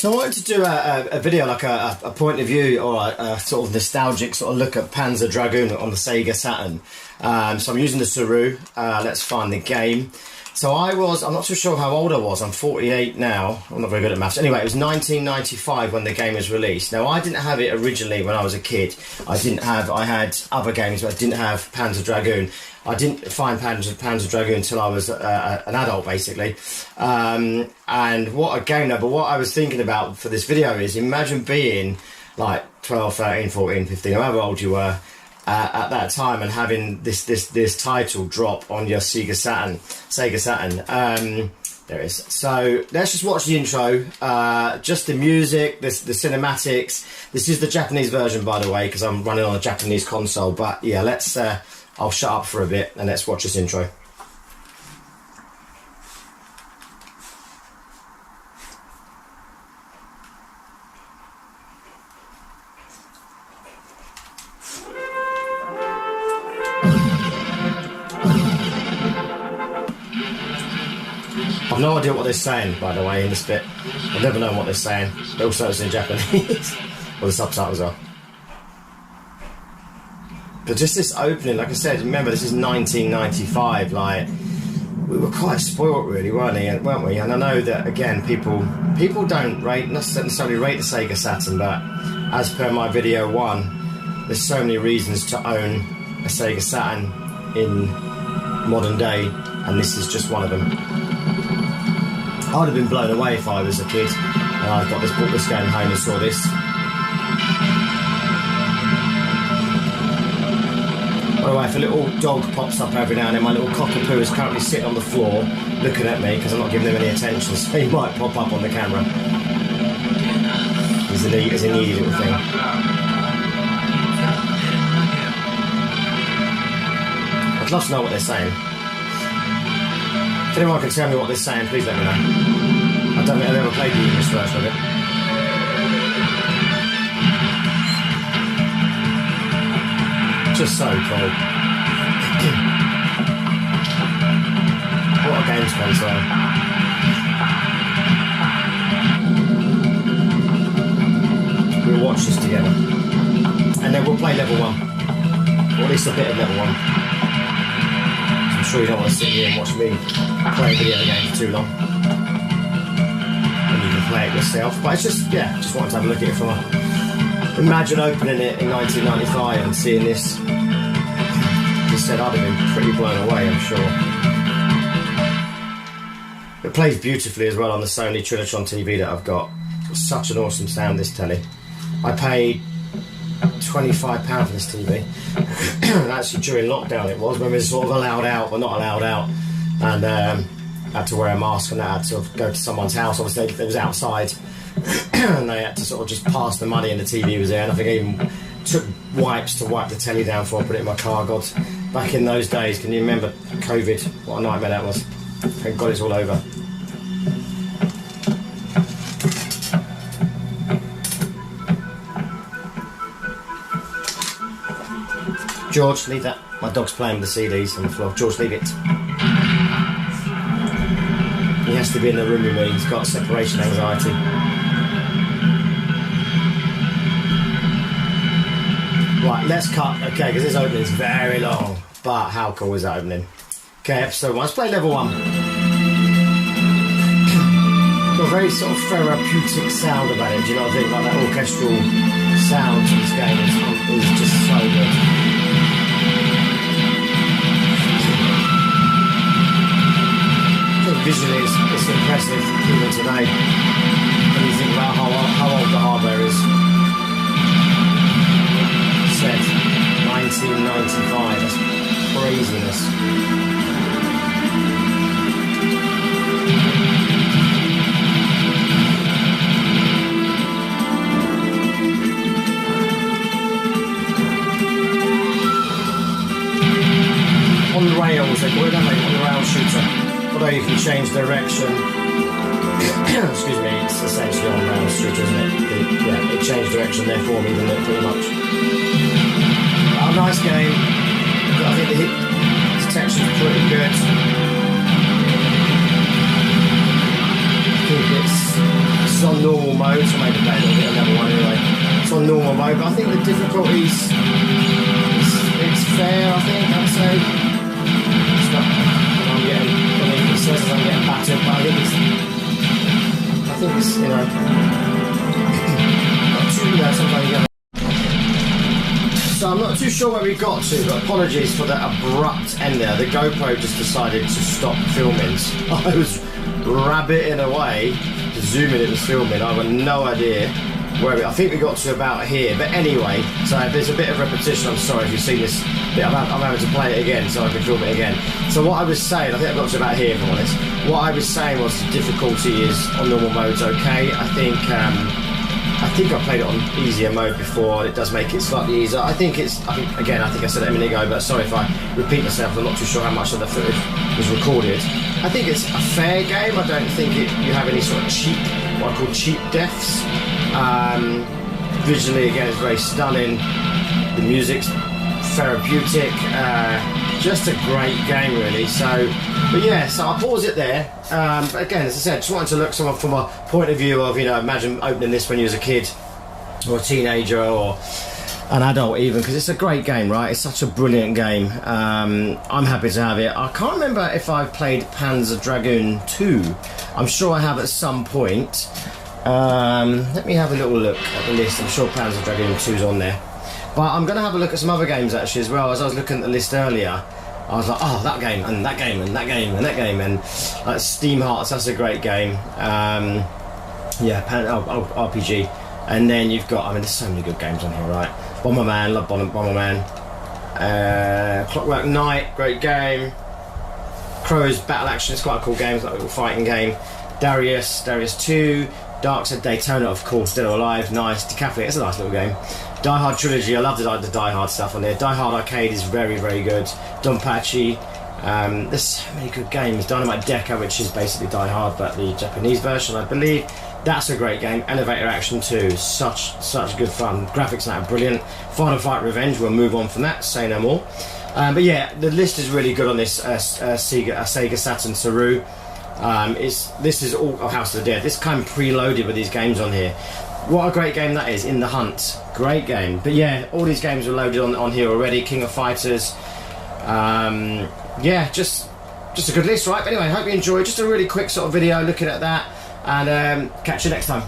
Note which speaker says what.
Speaker 1: So I wanted to do a video, like a point of view or a sort of nostalgic sort of look at Panzer Dragoon on the Sega Saturn. So I'm using the Saroo. Let's find the game. So I'm not too sure how old I was. I'm 48 now. I'm not very good at maths. Anyway, it was 1995 when the game was released. Now, I didn't have it originally when I was a kid. I had other games, but I didn't have Panzer Dragoon. I didn't find Panzer Dragoon until I was an adult, basically. And what a game, though. But what I was thinking about for this video is, imagine being like 12, 13, 14, 15, however old you were, at that time, and having this title drop on your Sega Saturn. There it is. So let's just watch the intro, just the music, the cinematics. This is the Japanese version, by the way, because I'm running on a Japanese console. But yeah, let's. I'll shut up for a bit and let's watch this intro. I've no idea what they're saying, by the way, in this bit. I've never known what they're saying. But also it's in Japanese. Well, the subtitles are. But just this opening, like I said, remember this is 1995, like, we were quite spoilt really, weren't we? And I know that, again, people don't necessarily rate the Sega Saturn, but as per my video 1, there's so many reasons to own a Sega Saturn in modern day, and this is just one of them. I would have been blown away if I was a kid and I bought this game home and saw this. By the way, if a little dog pops up every now and then, my little cockapoo is currently sitting on the floor looking at me because I'm not giving him any attention, so he might pop up on the camera. He's a needy little thing. I'd love to know what they're saying. If anyone can tell me what they're saying, please let me know. I don't think I've ever played the English version of it. Just so cool. What a game sponsor. We'll watch this together. And then we'll play level 1. Or at least a bit of level 1. I'm sure you don't want to sit here and watch me play a video game for too long. And you can play it yourself. But it's just, yeah, just wanted to have a look at it from a... Imagine opening it in 1995 and seeing this. Just said I'd have been pretty blown away, I'm sure. It plays beautifully as well on the Sony Trinitron TV that I've got. It's such an awesome sound, this telly. I paid £25 for this TV. Actually during lockdown it was, when we were sort of allowed out, but not allowed out. And had to wear a mask and I had to go to someone's house. Obviously it was outside. And they had to sort of just pass the money and the TV was there, and I think I even took wipes to wipe the telly down before I put it in my car. God, back in those days, can you remember COVID? What a nightmare that was. Thank God it's all over. George, leave that. My dog's playing with the CDs on the floor. George, leave it. He has to be in the room with me. He's got separation anxiety. Right, let's cut. Okay, because this opening is very long. But how cool is that opening? Okay, episode 1. Let's play level 1. Got a very sort of therapeutic sound about it. Do you know what I think? Like that orchestral sound to this game is just so good. I think visually it's impressive even today. When you think about how old the hardware is. Set 1995, that's craziness. On the rails, they call it, don't they? On the rail shooter. Although you can change direction. Excuse me, it's essentially on rail shooter, isn't it? Yeah, it changed direction there for me, didn't it, pretty much. A nice game. I think the texture is pretty good. I think it's is on normal mode, so maybe play a little bit of level 1 anyway. It's on normal mode, but I think the difficulties, it's fair, I think, I'd say. It's not, I'm getting, I mean, it says I'm getting battered, but I think it's, you know, not too, you know, sometimes you get. So I'm not too sure where we got to, but apologies for that abrupt end there. The GoPro just decided to stop filming. So I was rabbiting away, zooming, it was filming. I've got no idea where I think we got to about here. But anyway, so if there's a bit of repetition, I'm sorry if you've seen this bit. I'm having to play it again so I can film it again. So what I was saying, I think I got to about here, if I'm honest. What I was saying was the difficulty is on normal mode's okay. I think I played it on easier mode before. It does make it slightly easier. I think I said it a minute ago, but sorry if I repeat myself. I'm not too sure how much of the footage was recorded. I think it's a fair game. I don't think you have any sort of cheap, what I call cheap deaths. Visually, again, it's very stunning. The music's therapeutic. Just a great game, really. But yeah, so I'll pause it there. But again, as I said, just wanted to look someone from a point of view of, you know, imagine opening this when you was a kid or a teenager or an adult even, because it's a great game, right? It's such a brilliant game. I'm happy to have it. I can't remember if I've played Panzer Dragoon 2. I'm sure I have at some point. Let me have a little look at the list. I'm sure Panzer Dragoon 2's on there. But I'm going to have a look at some other games actually as well. As I was looking at the list earlier, I was like, oh, that game, and that game, and that game, and that game, and like Steam Hearts, that's a great game. Yeah, RPG. And then you've got, I mean, there's so many good games on here, right? Bomberman, love Bomberman. Clockwork Knight, great game. Crow's Battle Action, it's quite a cool game, it's like a little fighting game. Darius 2. Dark Side Daytona, of course, Dead or Alive, nice. Decathlete, it's a nice little game. Die Hard Trilogy, I love the Die Hard stuff on there. Die Hard Arcade is very, very good. Donpachi, there's so many good games. Dynamite Decker, which is basically Die Hard, but the Japanese version, I believe. That's a great game. Elevator Action 2, such good fun. Graphics now are brilliant. Final Fight Revenge, we'll move on from that, say no more. But yeah, the list is really good on this Sega Saturn Saroo. This is all House of the Dead. This kind of preloaded with these games on here. What a great game that is. In the Hunt, great game. But yeah, all these games are loaded on here already. King of Fighters. Yeah, just a good list, right? But anyway, hope you enjoyed. Just a really quick sort of video looking at that, and catch you next time.